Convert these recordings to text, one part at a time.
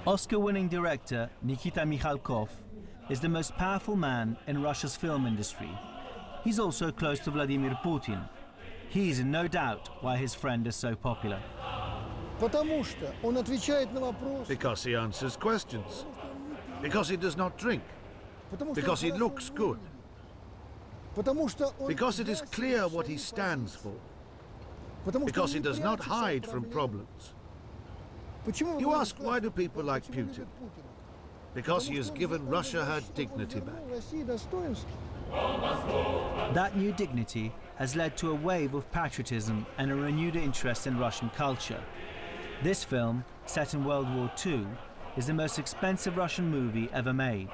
Oscar-winning director Nikita Mikhalkov is the most powerful man in Russia's film industry. He's also close to Vladimir Putin. He's in no doubt why his friend is so popular. Because he answers questions. Because he does not drink. Because he looks good. Because it is clear what he stands for. Because he does not hide from problems. You ask, why do people like Putin? Because he has given Russia her dignity back. That new dignity has led to a wave of patriotism and a renewed interest in Russian culture. This film, set in World War II, is the most expensive Russian movie ever made.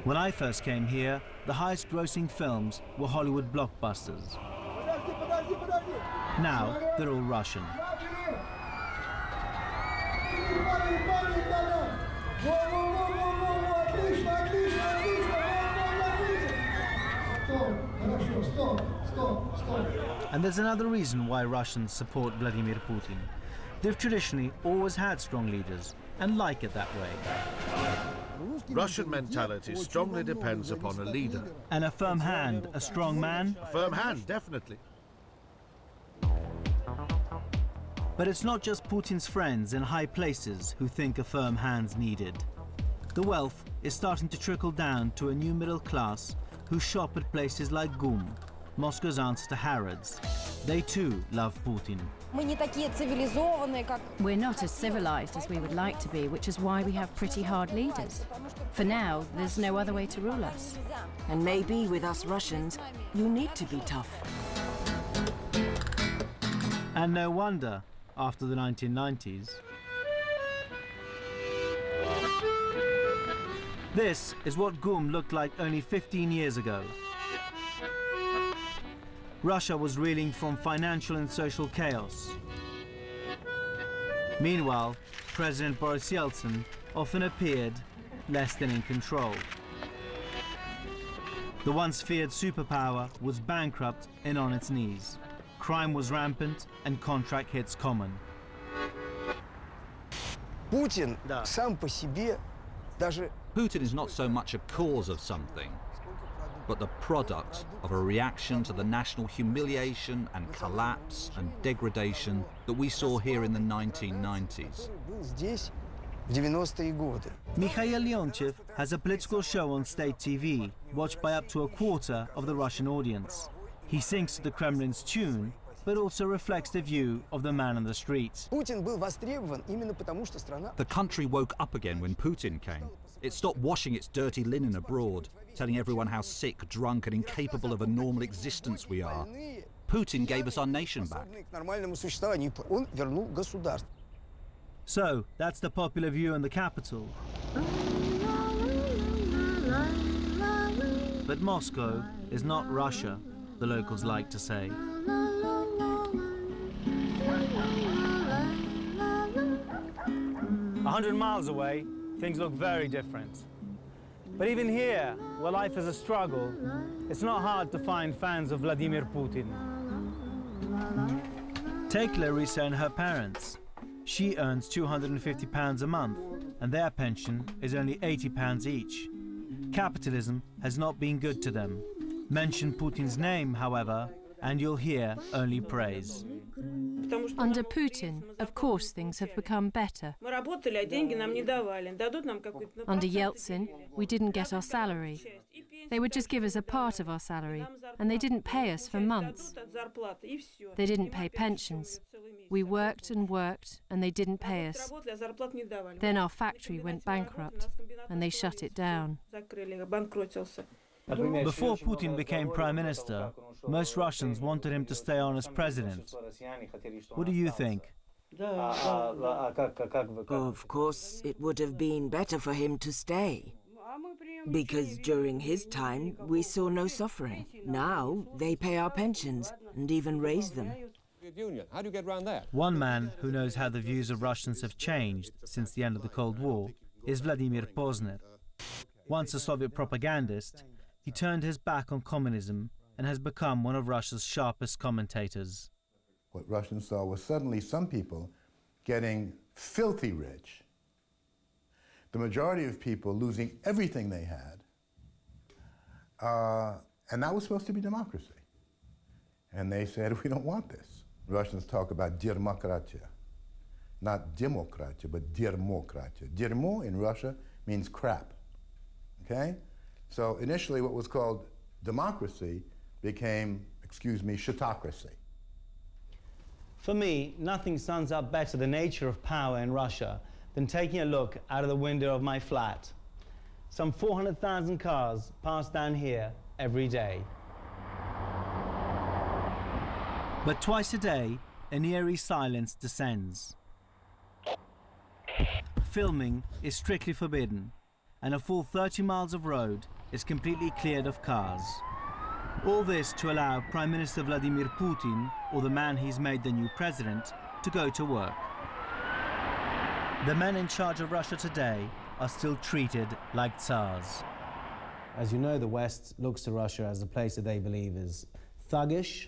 When I first came here, the highest-grossing films were Hollywood blockbusters. Now they're all Russian. And there's another reason why Russians support Vladimir Putin. They've traditionally always had strong leaders and like it that way. Russian mentality strongly depends upon a leader. And a firm hand, a strong man? A firm hand, definitely. But it's not just Putin's friends in high places who think a firm hand's needed. The wealth is starting to trickle down to a new middle class who shop at places like GUM, Moscow's answer to Harrods. They too love Putin. We're not as civilized as we would like to be, which is why we have pretty hard leaders. For now, there's no other way to rule us. And maybe with us Russians, you need to be tough. And no wonder, after the 1990s. This is what GUM looked like only 15 years ago. Russia was reeling from financial and social chaos. Meanwhile, President Boris Yeltsin often appeared less than in control. The once feared superpower was bankrupt and on its knees. Crime was rampant and contract hits common. Putin is not so much a cause of something, but the product of a reaction to the national humiliation and collapse and degradation that we saw here in the 1990s. Mikhail Leontiev has a political show on state TV, watched by up to a quarter of the Russian audience. He sings to the Kremlin's tune, but also reflects the view of the man on the street. The country woke up again when Putin came. It stopped washing its dirty linen abroad, telling everyone how sick, drunk and incapable of a normal existence we are. Putin gave us our nation back. So, that's the popular view in the capital. But Moscow is not Russia, the locals like to say. 100 miles away, things look very different. But even here, where life is a struggle, it's not hard to find fans of Vladimir Putin. Take Larissa and her parents. She earns £250 a month, and their pension is only £80 each. Capitalism has not been good to them. Mention Putin's name, however, and you'll hear only praise. Under Putin, of course, things have become better. Under Yeltsin, we didn't get our salary. They would just give us a part of our salary, and they didn't pay us for months. They didn't pay pensions. We worked and worked, and they didn't pay us. Then our factory went bankrupt, and they shut it down. Before Putin became prime minister, most Russians wanted him to stay on as president. What do you think? Of course, it would have been better for him to stay. Because during his time, we saw no suffering. Now, they pay our pensions and even raise them. How do you get around that? One man who knows how the views of Russians have changed since the end of the Cold War is Vladimir Pozner. Once a Soviet propagandist, he turned his back on communism and has become one of Russia's sharpest commentators. what Russians saw was suddenly some people getting filthy rich, the majority of people losing everything they had, and that was supposed to be democracy. And they said, we don't want this. Russians talk about dirmokratia, not demokratia, but dirmokratia. Dirmo in Russia means crap, okay? So initially what was called democracy became, excuse me, shitocracy. For me, nothing sums up better the nature of power in Russia than taking a look out of the window of my flat. Some 400,000 cars pass down here every day. But twice a day, an eerie silence descends. Filming is strictly forbidden, and a full 30 miles of road is completely cleared of cars. All this to allow Prime Minister Vladimir Putin, or the man he's made the new president, to go to work. The men in charge of Russia today are still treated like tsars. As you know, the West looks to Russia as a place that they believe is thuggish,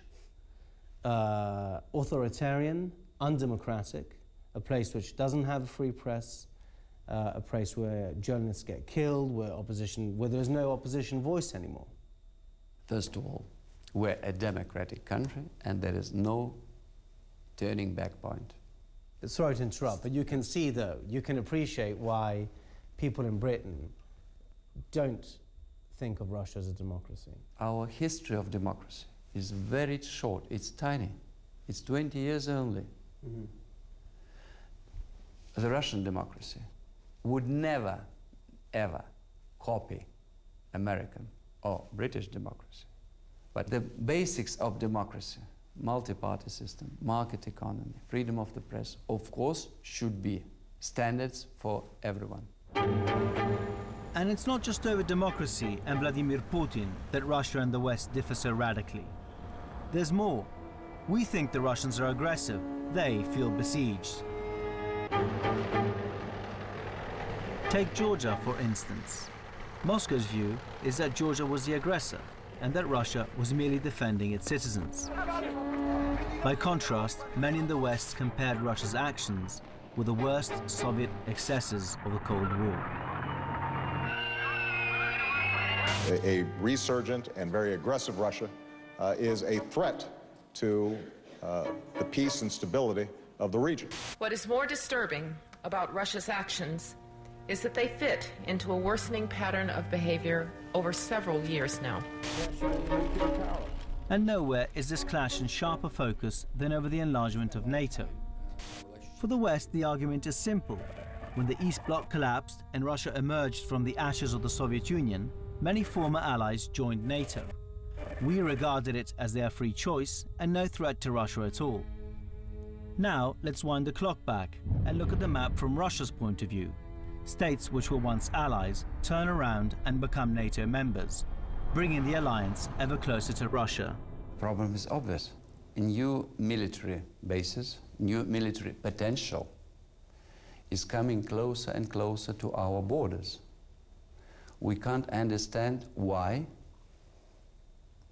authoritarian, undemocratic, a place which doesn't have a free press, a place where journalists get killed, where there's no opposition voice anymore. First of all, we're a democratic country, and there is no turning back point. Sorry to interrupt, but you can see, though, you can appreciate why people in Britain don't think of Russia as a democracy. Our history of democracy is very short. It's tiny. It's 20 years only. Mm-hmm. The Russian democracy would never, ever copy American or British democracy. But the basics of democracy, multi-party system, market economy, freedom of the press, of course, should be standards for everyone. And it's not just over democracy and Vladimir Putin that Russia and the West differ so radically. There's more. We think the Russians are aggressive. They feel besieged. Take Georgia, for instance. Moscow's view is that Georgia was the aggressor and that Russia was merely defending its citizens. By contrast, many in the West compared Russia's actions with the worst Soviet excesses of the Cold War. A resurgent and very aggressive Russia is a threat to the peace and stability of the region. What is more disturbing about Russia's actions is that they fit into a worsening pattern of behavior over several years now. And nowhere is this clash in sharper focus than over the enlargement of NATO. For the West, the argument is simple. When the East Bloc collapsed and Russia emerged from the ashes of the Soviet Union, many former allies joined NATO. We regarded it as their free choice and no threat to Russia at all. Now, let's wind the clock back and look at the map from Russia's point of view. States which were once allies turn around and become NATO members, bringing the alliance ever closer to Russia. The problem is obvious. New military bases, new military potential is coming closer and closer to our borders. We can't understand why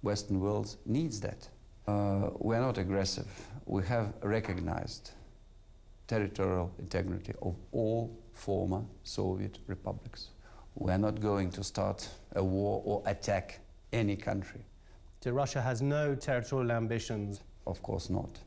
Western world needs that. We're not aggressive. We have recognized territorial integrity of all former Soviet republics. We're not going to start a war or attack any country. So Russia has no territorial ambitions? Of course not.